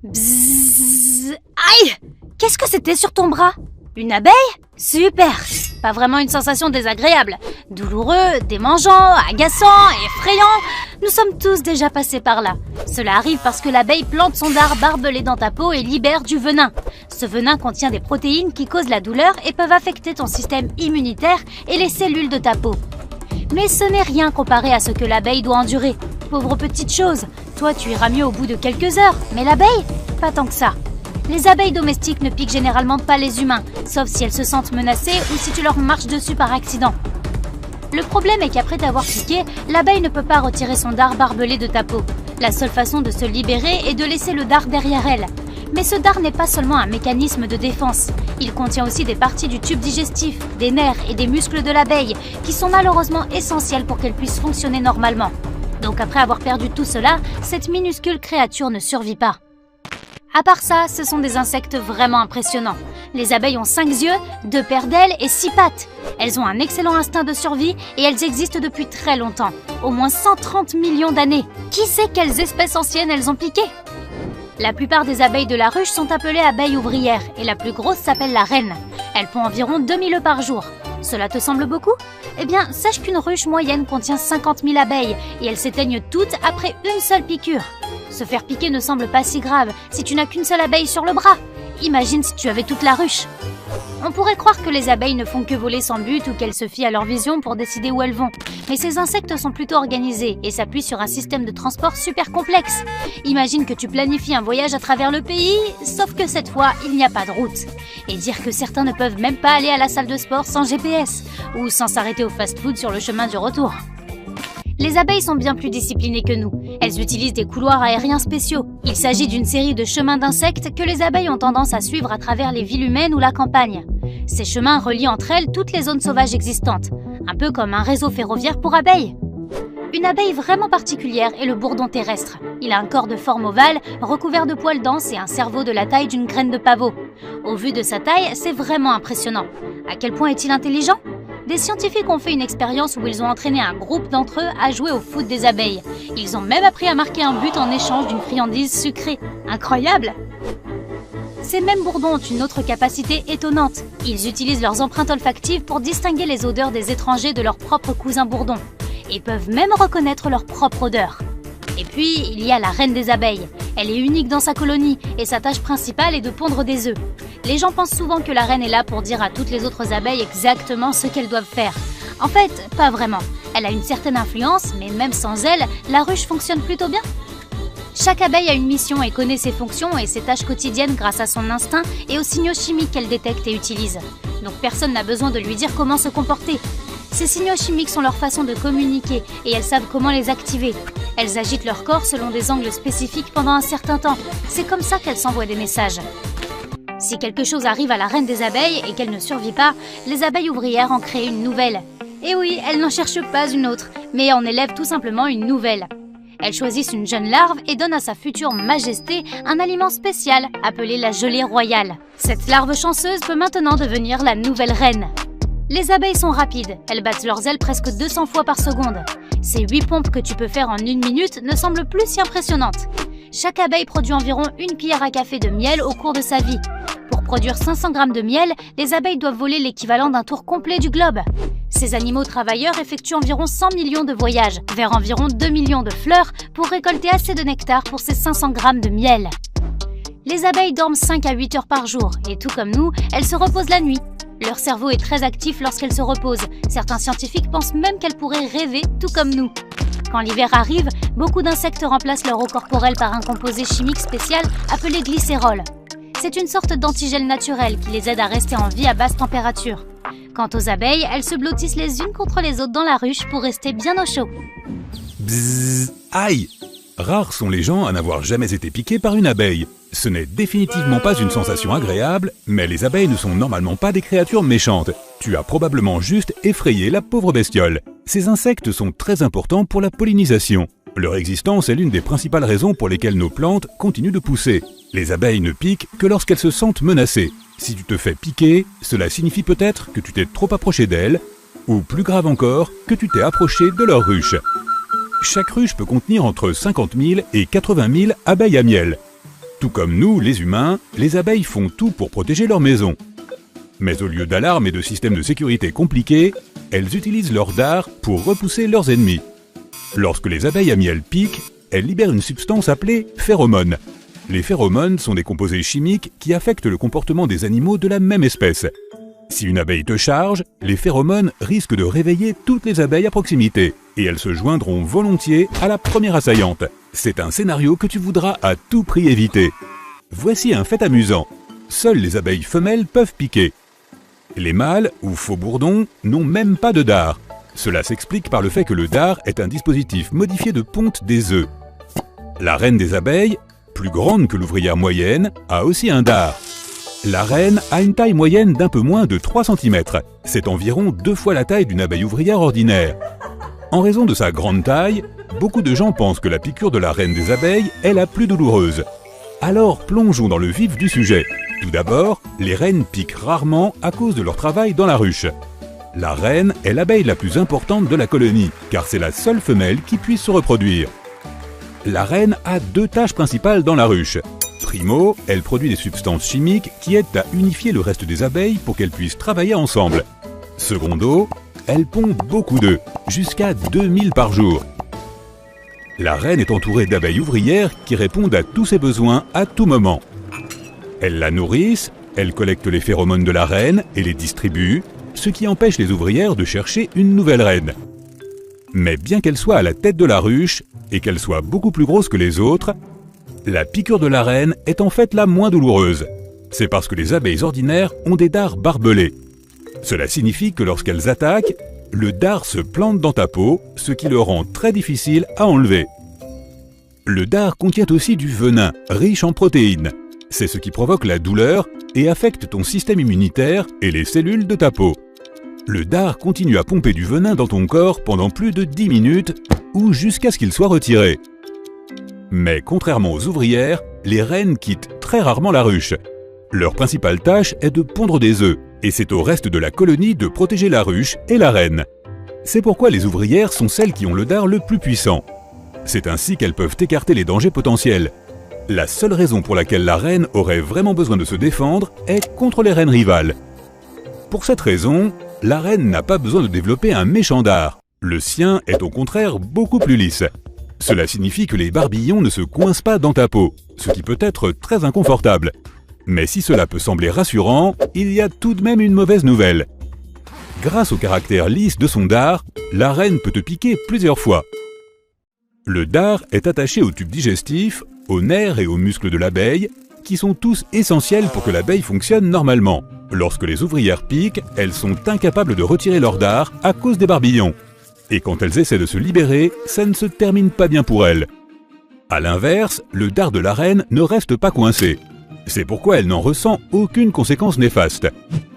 Bzzz. Aïe! Qu'est-ce que c'était sur ton bras? Une abeille? Super! Pas vraiment une sensation désagréable. Douloureux, démangeant, agaçant, effrayant. Nous sommes tous déjà passés par là. Cela arrive parce que l'abeille plante son dard barbelé dans ta peau et libère du venin. Ce venin contient des protéines qui causent la douleur et peuvent affecter ton système immunitaire et les cellules de ta peau. Mais ce n'est rien comparé à ce que l'abeille doit endurer. Pauvre petite chose, toi tu iras mieux au bout de quelques heures, mais l'abeille, pas tant que ça. Les abeilles domestiques ne piquent généralement pas les humains, sauf si elles se sentent menacées ou si tu leur marches dessus par accident. Le problème est qu'après t'avoir piqué, l'abeille ne peut pas retirer son dard barbelé de ta peau. La seule façon de se libérer est de laisser le dard derrière elle. Mais ce dard n'est pas seulement un mécanisme de défense. Il contient aussi des parties du tube digestif, des nerfs et des muscles de l'abeille, qui sont malheureusement essentiels pour qu'elle puisse fonctionner normalement. Donc après avoir perdu tout cela, cette minuscule créature ne survit pas. À part ça, ce sont des insectes vraiment impressionnants. Les abeilles ont 5 yeux, 2 paires d'ailes et 6 pattes. Elles ont un excellent instinct de survie et elles existent depuis très longtemps, au moins 130 millions d'années. Qui sait quelles espèces anciennes elles ont piqué? La plupart des abeilles de la ruche sont appelées abeilles ouvrières et la plus grosse s'appelle la reine. Elle pond environ 2000 œufs par jour. Cela te semble beaucoup? Eh bien, sache qu'une ruche moyenne contient 50 000 abeilles et elles s'éteignent toutes après une seule piqûre. Se faire piquer ne semble pas si grave si tu n'as qu'une seule abeille sur le bras. Imagine si tu avais toute la ruche. On pourrait croire que les abeilles ne font que voler sans but ou qu'elles se fient à leur vision pour décider où elles vont. Mais ces insectes sont plutôt organisés et s'appuient sur un système de transport super complexe. Imagine que tu planifies un voyage à travers le pays, sauf que cette fois, il n'y a pas de route. Et dire que certains ne peuvent même pas aller à la salle de sport sans GPS ou sans s'arrêter au fast-food sur le chemin du retour. Les abeilles sont bien plus disciplinées que nous. Elles utilisent des couloirs aériens spéciaux. Il s'agit d'une série de chemins d'insectes que les abeilles ont tendance à suivre à travers les villes humaines ou la campagne. Ces chemins relient entre elles toutes les zones sauvages existantes, un peu comme un réseau ferroviaire pour abeilles. Une abeille vraiment particulière est le bourdon terrestre. Il a un corps de forme ovale, recouvert de poils denses et un cerveau de la taille d'une graine de pavot. Au vu de sa taille, c'est vraiment impressionnant. À quel point est-il intelligent ? Des scientifiques ont fait une expérience où ils ont entraîné un groupe d'entre eux à jouer au foot des abeilles. Ils ont même appris à marquer un but en échange d'une friandise sucrée. Incroyable! Ces mêmes bourdons ont une autre capacité étonnante. Ils utilisent leurs empreintes olfactives pour distinguer les odeurs des étrangers de leurs propres cousins bourdons. Et peuvent même reconnaître leur propre odeur. Et puis, il y a la reine des abeilles. Elle est unique dans sa colonie et sa tâche principale est de pondre des œufs. Les gens pensent souvent que la reine est là pour dire à toutes les autres abeilles exactement ce qu'elles doivent faire. En fait, pas vraiment. Elle a une certaine influence, mais même sans elle, la ruche fonctionne plutôt bien. Chaque abeille a une mission et connaît ses fonctions et ses tâches quotidiennes grâce à son instinct et aux signaux chimiques qu'elle détecte et utilise. Donc personne n'a besoin de lui dire comment se comporter. Ces signaux chimiques sont leur façon de communiquer et elles savent comment les activer. Elles agitent leur corps selon des angles spécifiques pendant un certain temps. C'est comme ça qu'elles s'envoient des messages. Si quelque chose arrive à la reine des abeilles et qu'elle ne survit pas, les abeilles ouvrières en créent une nouvelle. Et oui, elles n'en cherchent pas une autre, mais en élèvent tout simplement une nouvelle. Elles choisissent une jeune larve et donnent à sa future majesté un aliment spécial appelé la gelée royale. Cette larve chanceuse peut maintenant devenir la nouvelle reine. Les abeilles sont rapides, elles battent leurs ailes presque 200 fois par seconde. Ces 8 pompes que tu peux faire en 1 minute ne semblent plus si impressionnantes. Chaque abeille produit environ 1 cuillère à café de miel au cours de sa vie. Pour produire 500 grammes de miel, les abeilles doivent voler l'équivalent d'un tour complet du globe. Ces animaux travailleurs effectuent environ 100 millions de voyages vers environ 2 millions de fleurs pour récolter assez de nectar pour ces 500 grammes de miel. Les abeilles dorment 5 à 8 heures par jour et tout comme nous, elles se reposent la nuit. Leur cerveau est très actif lorsqu'elles se reposent. Certains scientifiques pensent même qu'elles pourraient rêver tout comme nous. Quand l'hiver arrive, beaucoup d'insectes remplacent leur eau corporelle par un composé chimique spécial appelé glycérol. C'est une sorte d'antigel naturel qui les aide à rester en vie à basse température. Quant aux abeilles, elles se blottissent les unes contre les autres dans la ruche pour rester bien au chaud. Bzzz, aïe! Rares sont les gens à n'avoir jamais été piqués par une abeille. Ce n'est définitivement pas une sensation agréable, mais les abeilles ne sont normalement pas des créatures méchantes. Tu as probablement juste effrayé la pauvre bestiole. Ces insectes sont très importants pour la pollinisation. Leur existence est l'une des principales raisons pour lesquelles nos plantes continuent de pousser. Les abeilles ne piquent que lorsqu'elles se sentent menacées. Si tu te fais piquer, cela signifie peut-être que tu t'es trop approché d'elles, ou plus grave encore, que tu t'es approché de leur ruche. Chaque ruche peut contenir entre 50 000 et 80 000 abeilles à miel. Tout comme nous, les humains, les abeilles font tout pour protéger leur maison. Mais au lieu d'alarmes et de systèmes de sécurité compliqués, elles utilisent leur dard pour repousser leurs ennemis. Lorsque les abeilles à miel piquent, elles libèrent une substance appelée phéromone. Les phéromones sont des composés chimiques qui affectent le comportement des animaux de la même espèce. Si une abeille te charge, les phéromones risquent de réveiller toutes les abeilles à proximité et elles se joindront volontiers à la première assaillante. C'est un scénario que tu voudras à tout prix éviter. Voici un fait amusant. Seules les abeilles femelles peuvent piquer. Les mâles, ou faux bourdons, n'ont même pas de dard. Cela s'explique par le fait que le dard est un dispositif modifié de ponte des œufs. La reine des abeilles, plus grande que l'ouvrière moyenne, a aussi un dard. La reine a une taille moyenne d'un peu moins de 3 cm. C'est environ 2 fois la taille d'une abeille ouvrière ordinaire. En raison de sa grande taille, beaucoup de gens pensent que la piqûre de la reine des abeilles est la plus douloureuse. Alors plongeons dans le vif du sujet. Tout d'abord, les reines piquent rarement à cause de leur travail dans la ruche. La reine est l'abeille la plus importante de la colonie, car c'est la seule femelle qui puisse se reproduire. La reine a 2 tâches principales dans la ruche. Primo, elle produit des substances chimiques qui aident à unifier le reste des abeilles pour qu'elles puissent travailler ensemble. Secondo, elle pond beaucoup d'œufs, jusqu'à 2000 par jour. La reine est entourée d'abeilles ouvrières qui répondent à tous ses besoins à tout moment. Elles la nourrissent, elles collectent les phéromones de la reine et les distribuent, ce qui empêche les ouvrières de chercher une nouvelle reine. Mais bien qu'elle soit à la tête de la ruche et qu'elle soit beaucoup plus grosse que les autres, la piqûre de la reine est en fait la moins douloureuse. C'est parce que les abeilles ordinaires ont des dards barbelés. Cela signifie que lorsqu'elles attaquent, le dard se plante dans ta peau, ce qui le rend très difficile à enlever. Le dard contient aussi du venin, riche en protéines. C'est ce qui provoque la douleur et affecte ton système immunitaire et les cellules de ta peau. Le dard continue à pomper du venin dans ton corps pendant plus de 10 minutes ou jusqu'à ce qu'il soit retiré. Mais contrairement aux ouvrières, les reines quittent très rarement la ruche. Leur principale tâche est de pondre des œufs, et c'est au reste de la colonie de protéger la ruche et la reine. C'est pourquoi les ouvrières sont celles qui ont le dard le plus puissant. C'est ainsi qu'elles peuvent écarter les dangers potentiels. La seule raison pour laquelle la reine aurait vraiment besoin de se défendre est contre les reines rivales. Pour cette raison, la reine n'a pas besoin de développer un méchant dard. Le sien est au contraire beaucoup plus lisse. Cela signifie que les barbillons ne se coincent pas dans ta peau, ce qui peut être très inconfortable. Mais si cela peut sembler rassurant, il y a tout de même une mauvaise nouvelle. Grâce au caractère lisse de son dard, la reine peut te piquer plusieurs fois. Le dard est attaché au tube digestif, aux nerfs et aux muscles de l'abeille, qui sont tous essentiels pour que l'abeille fonctionne normalement. Lorsque les ouvrières piquent, elles sont incapables de retirer leur dard à cause des barbillons. Et quand elles essaient de se libérer, ça ne se termine pas bien pour elles. A l'inverse, le dard de la reine ne reste pas coincé. C'est pourquoi elle n'en ressent aucune conséquence néfaste.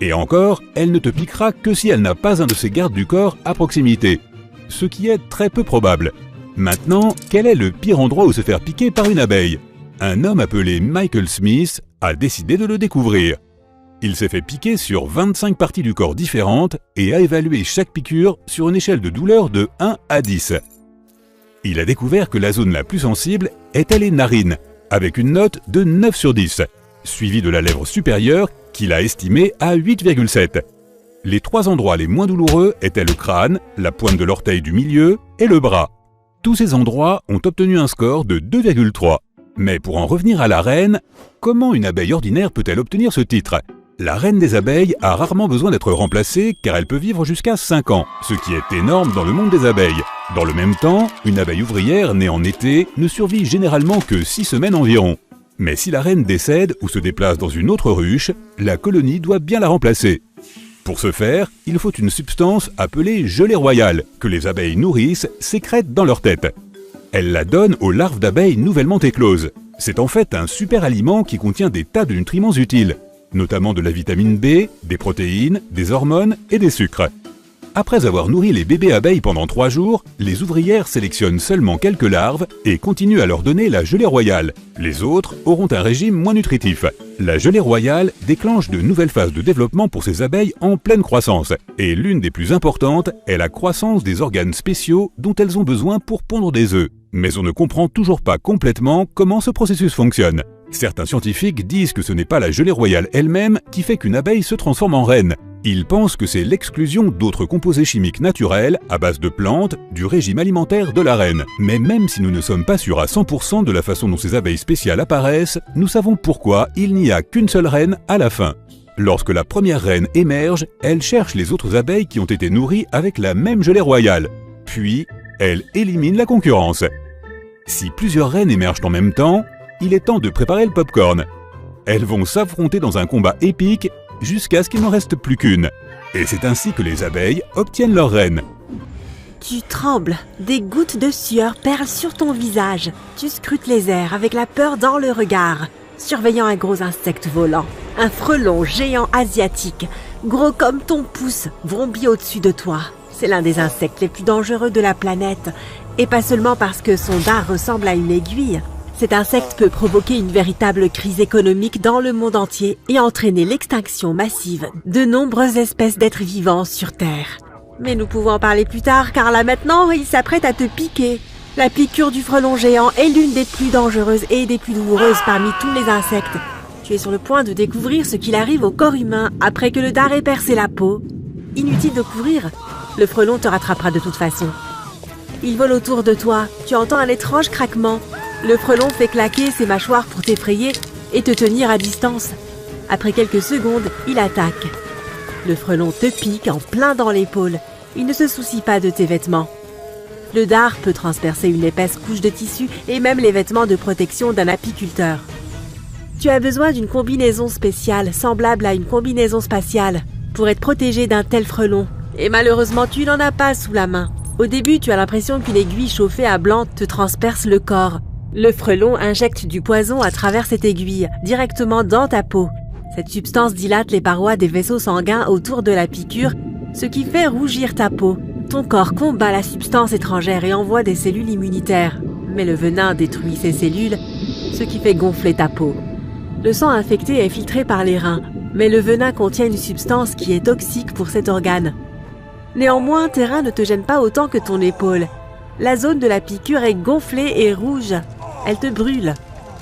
Et encore, elle ne te piquera que si elle n'a pas un de ses gardes du corps à proximité, ce qui est très peu probable. Maintenant, quel est le pire endroit où se faire piquer par une abeille? Un homme appelé Michael Smith a décidé de le découvrir. Il s'est fait piquer sur 25 parties du corps différentes et a évalué chaque piqûre sur une échelle de douleur de 1 à 10. Il a découvert que la zone la plus sensible était les narines, avec une note de 9 sur 10, suivie de la lèvre supérieure qu'il a estimée à 8,7. Les 3 endroits les moins douloureux étaient le crâne, la pointe de l'orteil du milieu et le bras. Tous ces endroits ont obtenu un score de 2,3. Mais pour en revenir à la reine, comment une abeille ordinaire peut-elle obtenir ce titre? La reine des abeilles a rarement besoin d'être remplacée car elle peut vivre jusqu'à 5 ans, ce qui est énorme dans le monde des abeilles. Dans le même temps, une abeille ouvrière née en été ne survit généralement que 6 semaines environ. Mais si la reine décède ou se déplace dans une autre ruche, la colonie doit bien la remplacer. Pour ce faire, il faut une substance appelée gelée royale, que les abeilles nourrices sécrètent dans leur tête. Elles la donnent aux larves d'abeilles nouvellement écloses. C'est en fait un super aliment qui contient des tas de nutriments utiles, notamment de la vitamine B, des protéines, des hormones et des sucres. Après avoir nourri les bébés abeilles pendant 3 jours, les ouvrières sélectionnent seulement quelques larves et continuent à leur donner la gelée royale. Les autres auront un régime moins nutritif. La gelée royale déclenche de nouvelles phases de développement pour ces abeilles en pleine croissance. Et l'une des plus importantes est la croissance des organes spéciaux dont elles ont besoin pour pondre des œufs. Mais on ne comprend toujours pas complètement comment ce processus fonctionne. Certains scientifiques disent que ce n'est pas la gelée royale elle-même qui fait qu'une abeille se transforme en reine. Ils pensent que c'est l'exclusion d'autres composés chimiques naturels, à base de plantes, du régime alimentaire de la reine. Mais même si nous ne sommes pas sûrs à 100% de la façon dont ces abeilles spéciales apparaissent, nous savons pourquoi il n'y a qu'une seule reine à la fin. Lorsque la première reine émerge, elle cherche les autres abeilles qui ont été nourries avec la même gelée royale. Puis, elle élimine la concurrence. Si plusieurs reines émergent en même temps, il est temps de préparer le popcorn. Elles vont s'affronter dans un combat épique jusqu'à ce qu'il n'en reste plus qu'une. Et c'est ainsi que les abeilles obtiennent leur reine. Tu trembles, des gouttes de sueur perlent sur ton visage. Tu scrutes les airs avec la peur dans le regard, surveillant un gros insecte volant. Un frelon géant asiatique, gros comme ton pouce, vrombit au-dessus de toi. C'est l'un des insectes les plus dangereux de la planète, et pas seulement parce que son dard ressemble à une aiguille. Cet insecte peut provoquer une véritable crise économique dans le monde entier et entraîner l'extinction massive de nombreuses espèces d'êtres vivants sur Terre. Mais nous pouvons en parler plus tard, car là maintenant, il s'apprête à te piquer. La piqûre du frelon géant est l'une des plus dangereuses et des plus douloureuses parmi tous les insectes. Tu es sur le point de découvrir ce qu'il arrive au corps humain après que le dard ait percé la peau. Inutile de courir, le frelon te rattrapera de toute façon. Il vole autour de toi, tu entends un étrange craquement. Le frelon fait claquer ses mâchoires pour t'effrayer et te tenir à distance. Après quelques secondes, il attaque. Le frelon te pique en plein dans l'épaule. Il ne se soucie pas de tes vêtements. Le dard peut transpercer une épaisse couche de tissu et même les vêtements de protection d'un apiculteur. Tu as besoin d'une combinaison spéciale, semblable à une combinaison spatiale, pour être protégé d'un tel frelon. Et malheureusement, tu n'en as pas sous la main. Au début, tu as l'impression qu'une aiguille chauffée à blanc te transperce le corps. Le frelon injecte du poison à travers cette aiguille, directement dans ta peau. Cette substance dilate les parois des vaisseaux sanguins autour de la piqûre, ce qui fait rougir ta peau. Ton corps combat la substance étrangère et envoie des cellules immunitaires. Mais le venin détruit ces cellules, ce qui fait gonfler ta peau. Le sang infecté est filtré par les reins, mais le venin contient une substance qui est toxique pour cet organe. Néanmoins, tes reins ne te gênent pas autant que ton épaule. La zone de la piqûre est gonflée et rouge. Elle te brûle.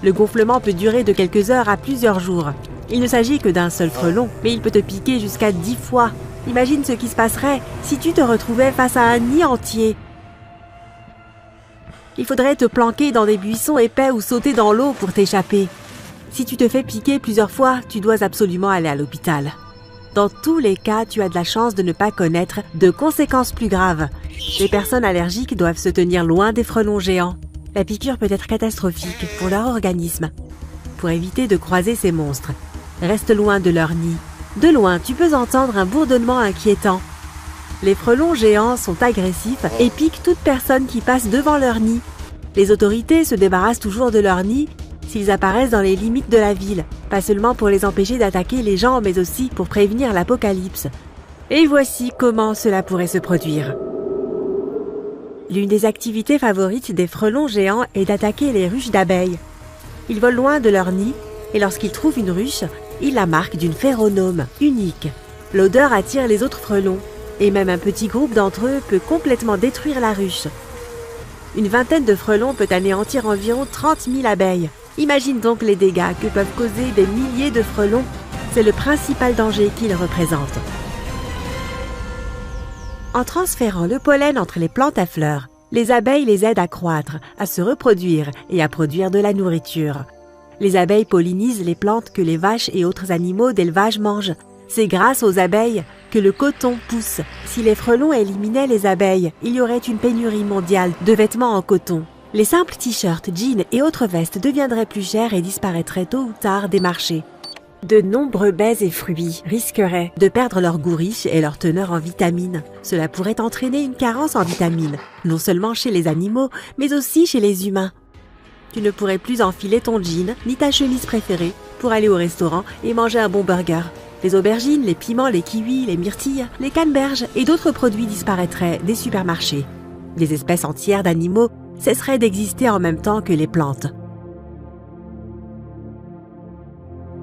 Le gonflement peut durer de quelques heures à plusieurs jours. Il ne s'agit que d'un seul frelon, mais il peut te piquer jusqu'à 10 fois. Imagine ce qui se passerait si tu te retrouvais face à un nid entier. Il faudrait te planquer dans des buissons épais ou sauter dans l'eau pour t'échapper. Si tu te fais piquer plusieurs fois, tu dois absolument aller à l'hôpital. Dans tous les cas, tu as de la chance de ne pas connaître de conséquences plus graves. Les personnes allergiques doivent se tenir loin des frelons géants. La piqûre peut être catastrophique pour leur organisme. Pour éviter de croiser ces monstres, reste loin de leur nid. De loin, tu peux entendre un bourdonnement inquiétant. Les frelons géants sont agressifs et piquent toute personne qui passe devant leur nid. Les autorités se débarrassent toujours de leur nid s'ils apparaissent dans les limites de la ville, pas seulement pour les empêcher d'attaquer les gens, mais aussi pour prévenir l'apocalypse. Et voici comment cela pourrait se produire. L'une des activités favorites des frelons géants est d'attaquer les ruches d'abeilles. Ils volent loin de leur nid et lorsqu'ils trouvent une ruche, ils la marquent d'une phéromone unique. L'odeur attire les autres frelons et même un petit groupe d'entre eux peut complètement détruire la ruche. Une vingtaine de frelons peut anéantir environ 30 000 abeilles. Imagine donc les dégâts que peuvent causer des milliers de frelons. C'est le principal danger qu'ils représentent. En transférant le pollen entre les plantes à fleurs, les abeilles les aident à croître, à se reproduire et à produire de la nourriture. Les abeilles pollinisent les plantes que les vaches et autres animaux d'élevage mangent. C'est grâce aux abeilles que le coton pousse. Si les frelons éliminaient les abeilles, il y aurait une pénurie mondiale de vêtements en coton. Les simples t-shirts, jeans et autres vestes deviendraient plus chers et disparaîtraient tôt ou tard des marchés. De nombreux baies et fruits risqueraient de perdre leur goût riche et leur teneur en vitamines. Cela pourrait entraîner une carence en vitamines, non seulement chez les animaux, mais aussi chez les humains. Tu ne pourrais plus enfiler ton jean ni ta chemise préférée pour aller au restaurant et manger un bon burger. Les aubergines, les piments, les kiwis, les myrtilles, les canneberges et d'autres produits disparaîtraient des supermarchés. Des espèces entières d'animaux cesseraient d'exister en même temps que les plantes.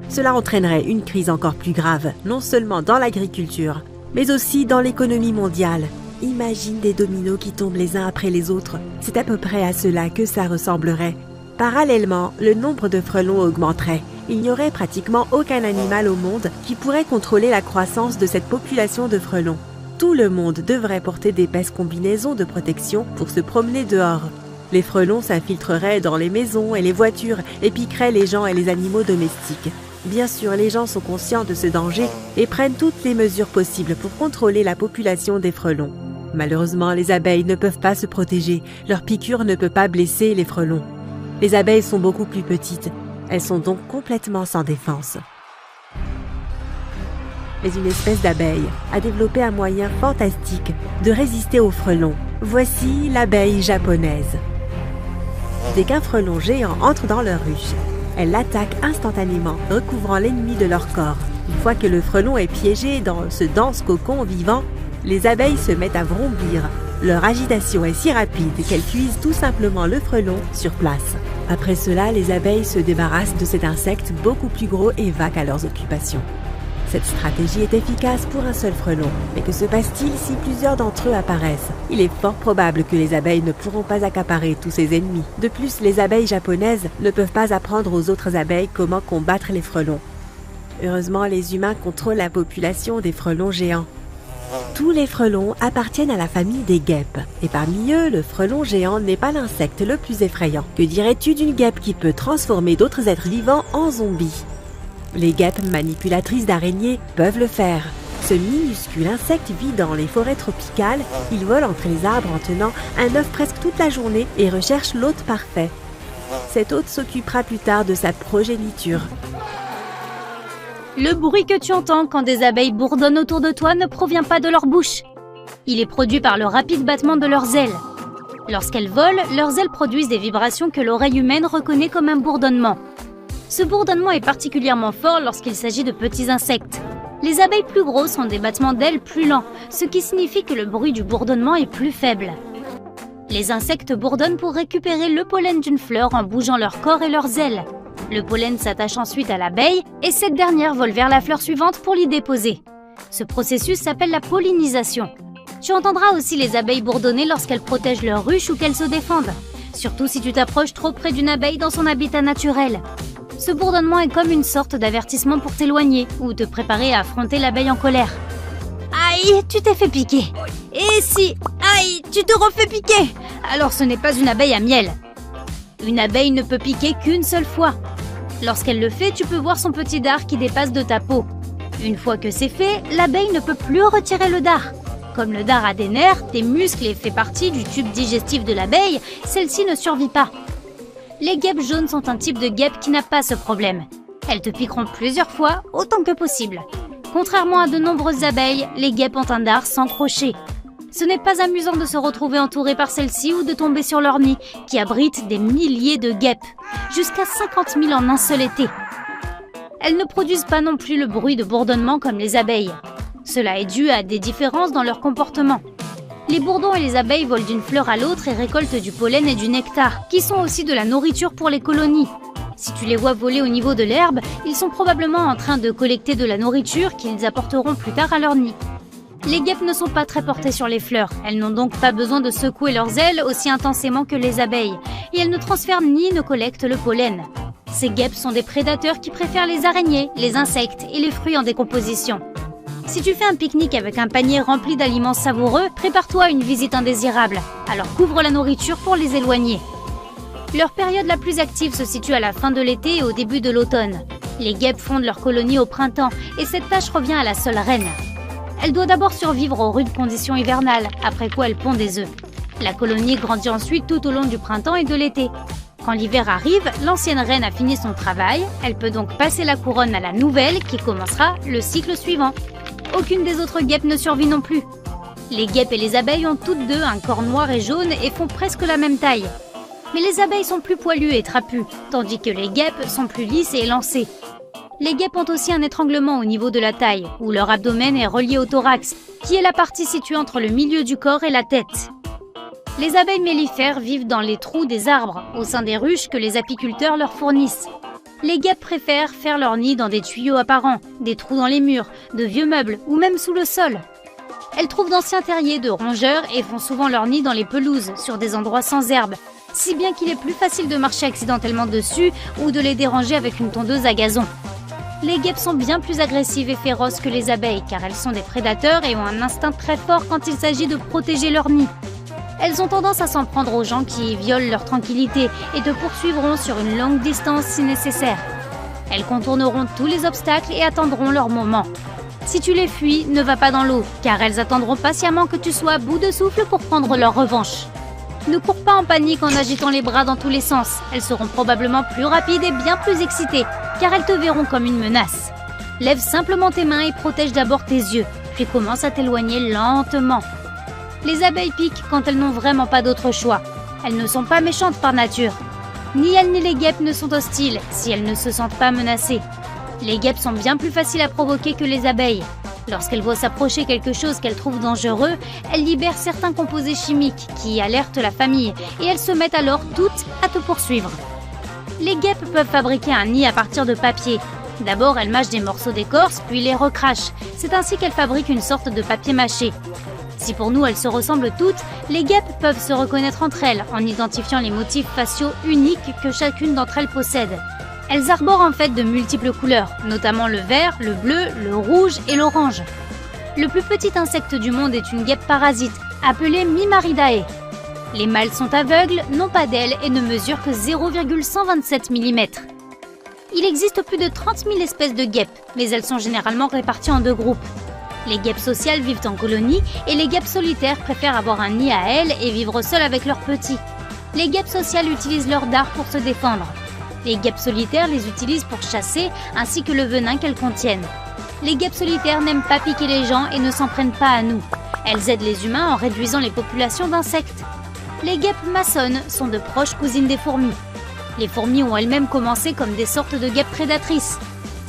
Cela entraînerait une crise encore plus grave, non seulement dans l'agriculture, mais aussi dans l'économie mondiale. Imagine des dominos qui tombent les uns après les autres. C'est à peu près à cela que ça ressemblerait. Parallèlement, le nombre de frelons augmenterait. Il n'y aurait pratiquement aucun animal au monde qui pourrait contrôler la croissance de cette population de frelons. Tout le monde devrait porter d'épaisses combinaisons de protection pour se promener dehors. Les frelons s'infiltreraient dans les maisons et les voitures et piqueraient les gens et les animaux domestiques. Bien sûr, les gens sont conscients de ce danger et prennent toutes les mesures possibles pour contrôler la population des frelons. Malheureusement, les abeilles ne peuvent pas se protéger. Leur piqûre ne peut pas blesser les frelons. Les abeilles sont beaucoup plus petites. Elles sont donc complètement sans défense. Mais une espèce d'abeille a développé un moyen fantastique de résister aux frelons. Voici l'abeille japonaise. Dès qu'un frelon géant entre dans leur ruche, elle l'attaque instantanément, recouvrant l'ennemi de leur corps. Une fois que le frelon est piégé dans ce dense cocon vivant, les abeilles se mettent à vrombir. Leur agitation est si rapide qu'elles cuisent tout simplement le frelon sur place. Après cela, les abeilles se débarrassent de cet insecte beaucoup plus gros et vaquent à leurs occupations. Cette stratégie est efficace pour un seul frelon. Mais que se passe-t-il si plusieurs d'entre eux apparaissent? Il est fort probable que les abeilles ne pourront pas accaparer tous ses ennemis. De plus, les abeilles japonaises ne peuvent pas apprendre aux autres abeilles comment combattre les frelons. Heureusement, les humains contrôlent la population des frelons géants. Tous les frelons appartiennent à la famille des guêpes. Et parmi eux, le frelon géant n'est pas l'insecte le plus effrayant. Que dirais-tu d'une guêpe qui peut transformer d'autres êtres vivants en zombies? Les guêpes manipulatrices d'araignées peuvent le faire. Ce minuscule insecte vit dans les forêts tropicales. Il vole entre les arbres en tenant un œuf presque toute la journée et recherche l'hôte parfait. Cet hôte s'occupera plus tard de sa progéniture. Le bruit que tu entends quand des abeilles bourdonnent autour de toi ne provient pas de leur bouche. Il est produit par le rapide battement de leurs ailes. Lorsqu'elles volent, leurs ailes produisent des vibrations que l'oreille humaine reconnaît comme un bourdonnement. Ce bourdonnement est particulièrement fort lorsqu'il s'agit de petits insectes. Les abeilles plus grosses ont des battements d'ailes plus lents, ce qui signifie que le bruit du bourdonnement est plus faible. Les insectes bourdonnent pour récupérer le pollen d'une fleur en bougeant leur corps et leurs ailes. Le pollen s'attache ensuite à l'abeille et cette dernière vole vers la fleur suivante pour l'y déposer. Ce processus s'appelle la pollinisation. Tu entendras aussi les abeilles bourdonner lorsqu'elles protègent leur ruche ou qu'elles se défendent, surtout si tu t'approches trop près d'une abeille dans son habitat naturel. Ce bourdonnement est comme une sorte d'avertissement pour t'éloigner ou te préparer à affronter l'abeille en colère. Aïe, tu t'es fait piquer. Et si, aïe, tu te refais piquer. Alors ce n'est pas une abeille à miel. Une abeille ne peut piquer qu'une seule fois. Lorsqu'elle le fait, tu peux voir son petit dard qui dépasse de ta peau. Une fois que c'est fait, l'abeille ne peut plus retirer le dard. Comme le dard a des nerfs, des muscles et fait partie du tube digestif de l'abeille, celle-ci ne survit pas. Les guêpes jaunes sont un type de guêpe qui n'a pas ce problème. Elles te piqueront plusieurs fois, autant que possible. Contrairement à de nombreuses abeilles, les guêpes ont un dard sans crochet. Ce n'est pas amusant de se retrouver entouré par celles-ci ou de tomber sur leur nid, qui abrite des milliers de guêpes, jusqu'à 50 000 en un seul été. Elles ne produisent pas non plus le bruit de bourdonnement comme les abeilles. Cela est dû à des différences dans leur comportement. Les bourdons et les abeilles volent d'une fleur à l'autre et récoltent du pollen et du nectar, qui sont aussi de la nourriture pour les colonies. Si tu les vois voler au niveau de l'herbe, ils sont probablement en train de collecter de la nourriture qu'ils apporteront plus tard à leur nid. Les guêpes ne sont pas très portées sur les fleurs, elles n'ont donc pas besoin de secouer leurs ailes aussi intensément que les abeilles, et elles ne transfèrent ni ne collectent le pollen. Ces guêpes sont des prédateurs qui préfèrent les araignées, les insectes et les fruits en décomposition. Si tu fais un pique-nique avec un panier rempli d'aliments savoureux, prépare-toi à une visite indésirable, alors couvre la nourriture pour les éloigner. Leur période la plus active se situe à la fin de l'été et au début de l'automne. Les guêpes fondent leur colonie au printemps et cette tâche revient à la seule reine. Elle doit d'abord survivre aux rudes conditions hivernales, après quoi elle pond des œufs. La colonie grandit ensuite tout au long du printemps et de l'été. Quand l'hiver arrive, l'ancienne reine a fini son travail, elle peut donc passer la couronne à la nouvelle qui commencera le cycle suivant. Aucune des autres guêpes ne survit non plus. Les guêpes et les abeilles ont toutes deux un corps noir et jaune et font presque la même taille. Mais les abeilles sont plus poilues et trapues, tandis que les guêpes sont plus lisses et élancées. Les guêpes ont aussi un étranglement au niveau de la taille, où leur abdomen est relié au thorax, qui est la partie située entre le milieu du corps et la tête. Les abeilles mellifères vivent dans les trous des arbres, au sein des ruches que les apiculteurs leur fournissent. Les guêpes préfèrent faire leur nid dans des tuyaux apparents, des trous dans les murs, de vieux meubles ou même sous le sol. Elles trouvent d'anciens terriers de rongeurs et font souvent leur nid dans les pelouses, sur des endroits sans herbe. si bien qu'il est plus facile de marcher accidentellement dessus ou de les déranger avec une tondeuse à gazon. Les guêpes sont bien plus agressives et féroces que les abeilles car elles sont des prédateurs et ont un instinct très fort quand il s'agit de protéger leur nid. Elles ont tendance à s'en prendre aux gens qui violent leur tranquillité et te poursuivront sur une longue distance si nécessaire. Elles contourneront tous les obstacles et attendront leur moment. Si tu les fuis, ne va pas dans l'eau, car elles attendront patiemment que tu sois à bout de souffle pour prendre leur revanche. Ne cours pas en panique en agitant les bras dans tous les sens. Elles seront probablement plus rapides et bien plus excitées, car elles te verront comme une menace. Lève simplement tes mains et protège d'abord tes yeux, puis commence à t'éloigner lentement. Les abeilles piquent quand elles n'ont vraiment pas d'autre choix. Elles ne sont pas méchantes par nature. Ni elles ni les guêpes ne sont hostiles si elles ne se sentent pas menacées. Les guêpes sont bien plus faciles à provoquer que les abeilles. Lorsqu'elles voient s'approcher quelque chose qu'elles trouvent dangereux, elles libèrent certains composés chimiques qui alertent la famille et elles se mettent alors toutes à te poursuivre. Les guêpes peuvent fabriquer un nid à partir de papier. D'abord, elles mâchent des morceaux d'écorce, puis les recrachent. C'est ainsi qu'elles fabriquent une sorte de papier mâché. Si pour nous elles se ressemblent toutes, les guêpes peuvent se reconnaître entre elles en identifiant les motifs faciaux uniques que chacune d'entre elles possède. Elles arborent en fait de multiples couleurs, notamment le vert, le bleu, le rouge et l'orange. Le plus petit insecte du monde est une guêpe parasite, appelée Mimaridae. Les mâles sont aveugles, n'ont pas d'ailes et ne mesurent que 0,127 mm. Il existe plus de 30 000 espèces de guêpes, mais elles sont généralement réparties en deux groupes. Les guêpes sociales vivent en colonie et les guêpes solitaires préfèrent avoir un nid à elles et vivre seules avec leurs petits. Les guêpes sociales utilisent leur dard pour se défendre. Les guêpes solitaires les utilisent pour chasser ainsi que le venin qu'elles contiennent. Les guêpes solitaires n'aiment pas piquer les gens et ne s'en prennent pas à nous. Elles aident les humains en réduisant les populations d'insectes. Les guêpes maçonnes sont de proches cousines des fourmis. Les fourmis ont elles-mêmes commencé comme des sortes de guêpes prédatrices.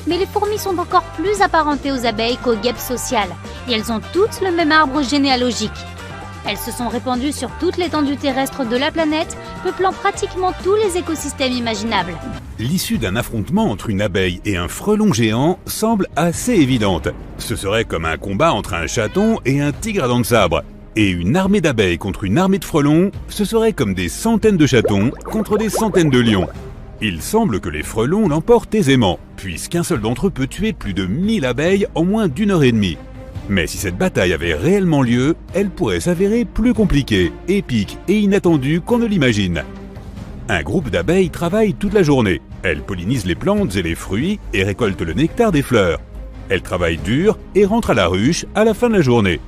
Mais les fourmis sont encore plus apparentées aux abeilles qu'aux guêpes sociales, et elles ont toutes le même arbre généalogique. Elles se sont répandues sur toute l'étendue terrestre de la planète, peuplant pratiquement tous les écosystèmes imaginables. L'issue d'un affrontement entre une abeille et un frelon géant semble assez évidente. Ce serait comme un combat entre un chaton et un tigre à dents de sabre. Et une armée d'abeilles contre une armée de frelons, ce serait comme des centaines de chatons contre des centaines de lions. Il semble que les frelons l'emportent aisément, puisqu'un seul d'entre eux peut tuer plus de 1000 abeilles en moins d'1 heure et demie. Mais si cette bataille avait réellement lieu, elle pourrait s'avérer plus compliquée, épique et inattendue qu'on ne l'imagine. Un groupe d'abeilles travaille toute la journée. Elles pollinisent les plantes et les fruits et récoltent le nectar des fleurs. Elles travaillent dur et rentrent à la ruche à la fin de la journée.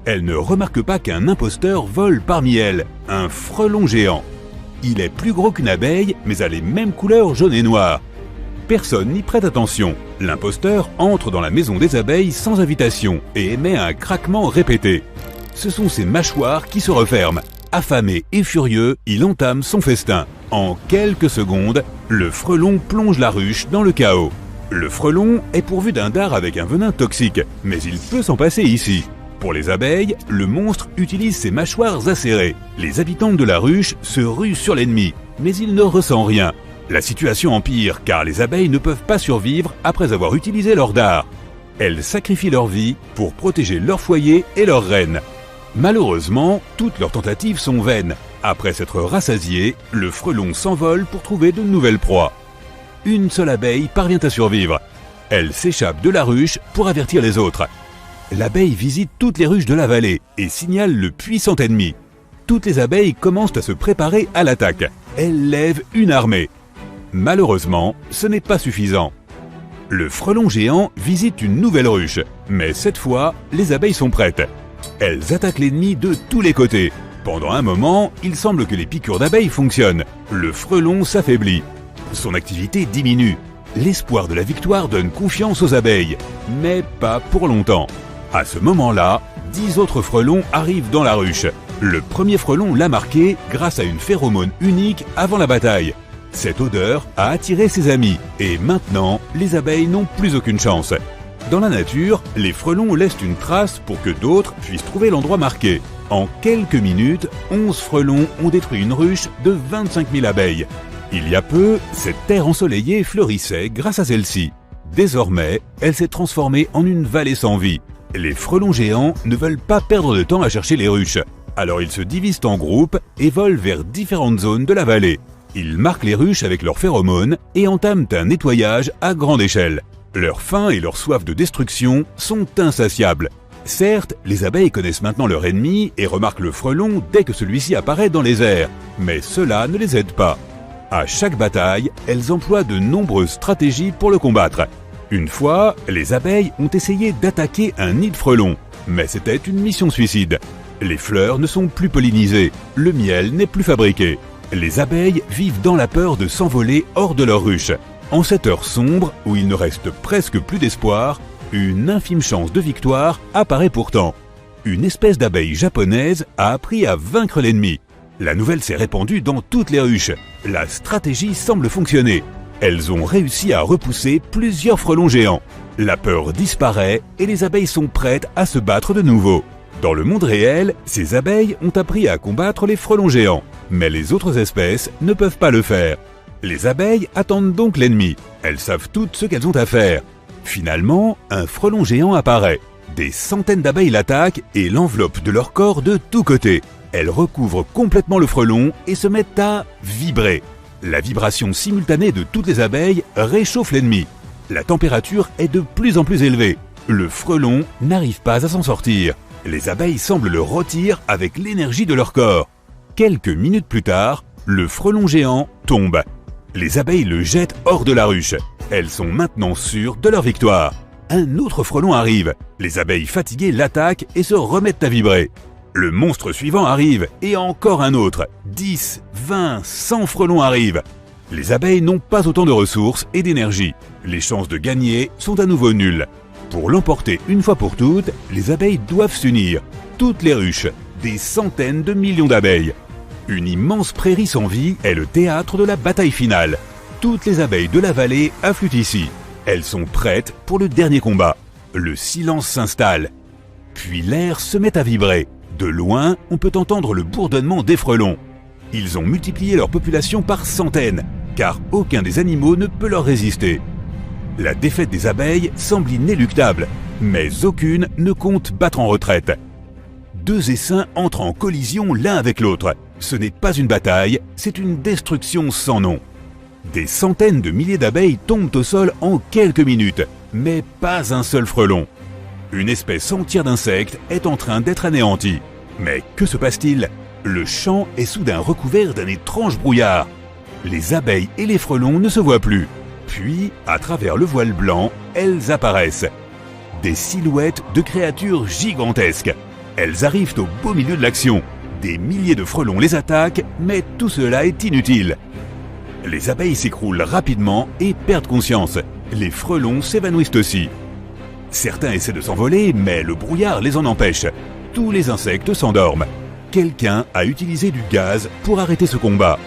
Elles ne remarquent pas qu'un imposteur vole parmi elles, un frelon géant. Il est plus gros qu'une abeille, mais a les mêmes couleurs jaune et noir. Personne n'y prête attention. L'imposteur entre dans la maison des abeilles sans invitation et émet un craquement répété. Ce sont ses mâchoires qui se referment. Affamé et furieux, il entame son festin. En quelques secondes, le frelon plonge la ruche dans le chaos. Le frelon est pourvu d'un dard avec un venin toxique, mais il peut s'en passer ici. Pour les abeilles, le monstre utilise ses mâchoires acérées. Les habitants de la ruche se ruent sur l'ennemi, mais il ne ressent rien. La situation empire car les abeilles ne peuvent pas survivre après avoir utilisé leur dard. Elles sacrifient leur vie pour protéger leur foyer et leur reine. Malheureusement, toutes leurs tentatives sont vaines. Après s'être rassasié, le frelon s'envole pour trouver de nouvelles proies. Une seule abeille parvient à survivre. Elle s'échappe de la ruche pour avertir les autres. L'abeille visite toutes les ruches de la vallée et signale le puissant ennemi. Toutes les abeilles commencent à se préparer à l'attaque. Elles lèvent une armée. Malheureusement, ce n'est pas suffisant. Le frelon géant visite une nouvelle ruche, mais cette fois, les abeilles sont prêtes. Elles attaquent l'ennemi de tous les côtés. Pendant un moment, il semble que les piqûres d'abeilles fonctionnent. Le frelon s'affaiblit. Son activité diminue. L'espoir de la victoire donne confiance aux abeilles, mais pas pour longtemps. À ce moment-là, 10 autres frelons arrivent dans la ruche. Le premier frelon l'a marqué grâce à une phéromone unique avant la bataille. Cette odeur a attiré ses amis et maintenant, les abeilles n'ont plus aucune chance. Dans la nature, les frelons laissent une trace pour que d'autres puissent trouver l'endroit marqué. En quelques minutes, 11 frelons ont détruit une ruche de 25 000 abeilles. Il y a peu, cette terre ensoleillée fleurissait grâce à celle-ci. Désormais, elle s'est transformée en une vallée sans vie. Les frelons géants ne veulent pas perdre de temps à chercher les ruches. Alors ils se divisent en groupes et volent vers différentes zones de la vallée. Ils marquent les ruches avec leurs phéromones et entament un nettoyage à grande échelle. Leur faim et leur soif de destruction sont insatiables. Certes, les abeilles connaissent maintenant leur ennemi et remarquent le frelon dès que celui-ci apparaît dans les airs, mais cela ne les aide pas. À chaque bataille, elles emploient de nombreuses stratégies pour le combattre. Une fois, les abeilles ont essayé d'attaquer un nid de frelons, mais c'était une mission suicide. Les fleurs ne sont plus pollinisées, le miel n'est plus fabriqué. Les abeilles vivent dans la peur de s'envoler hors de leur ruche. En cette heure sombre, où il ne reste presque plus d'espoir, une infime chance de victoire apparaît pourtant. Une espèce d'abeille japonaise a appris à vaincre l'ennemi. La nouvelle s'est répandue dans toutes les ruches. La stratégie semble fonctionner. Elles ont réussi à repousser plusieurs frelons géants. La peur disparaît et les abeilles sont prêtes à se battre de nouveau. Dans le monde réel, ces abeilles ont appris à combattre les frelons géants, mais les autres espèces ne peuvent pas le faire. Les abeilles attendent donc l'ennemi. Elles savent toutes ce qu'elles ont à faire. Finalement, un frelon géant apparaît. Des centaines d'abeilles l'attaquent et l'enveloppent de leur corps de tous côtés. Elles recouvrent complètement le frelon et se mettent à vibrer. La vibration simultanée de toutes les abeilles réchauffe l'ennemi. La température est de plus en plus élevée. Le frelon n'arrive pas à s'en sortir. Les abeilles semblent le rôtir avec l'énergie de leur corps. Quelques minutes plus tard, le frelon géant tombe. Les abeilles le jettent hors de la ruche. Elles sont maintenant sûres de leur victoire. Un autre frelon arrive. Les abeilles fatiguées l'attaquent et se remettent à vibrer. Le monstre suivant arrive et encore un autre. 10, 20, 100 frelons arrivent. Les abeilles n'ont pas autant de ressources et d'énergie. Les chances de gagner sont à nouveau nulles. Pour l'emporter une fois pour toutes, les abeilles doivent s'unir. Toutes les ruches, des centaines de millions d'abeilles. Une immense prairie sans vie est le théâtre de la bataille finale. Toutes les abeilles de la vallée affluent ici. Elles sont prêtes pour le dernier combat. Le silence s'installe. Puis l'air se met à vibrer. De loin, on peut entendre le bourdonnement des frelons. Ils ont multiplié leur population par centaines, car aucun des animaux ne peut leur résister. La défaite des abeilles semble inéluctable, mais aucune ne compte battre en retraite. Deux essaims entrent en collision l'un avec l'autre. Ce n'est pas une bataille, c'est une destruction sans nom. Des centaines de milliers d'abeilles tombent au sol en quelques minutes, mais pas un seul frelon. Une espèce entière d'insectes est en train d'être anéantie. Mais que se passe-t-il? Le champ est soudain recouvert d'un étrange brouillard. Les abeilles et les frelons ne se voient plus. Puis, à travers le voile blanc, elles apparaissent. Des silhouettes de créatures gigantesques. Elles arrivent au beau milieu de l'action. Des milliers de frelons les attaquent, mais tout cela est inutile. Les abeilles s'écroulent rapidement et perdent conscience. Les frelons s'évanouissent aussi. Certains essaient de s'envoler, mais le brouillard les en empêche. Tous les insectes s'endorment. Quelqu'un a utilisé du gaz pour arrêter ce combat.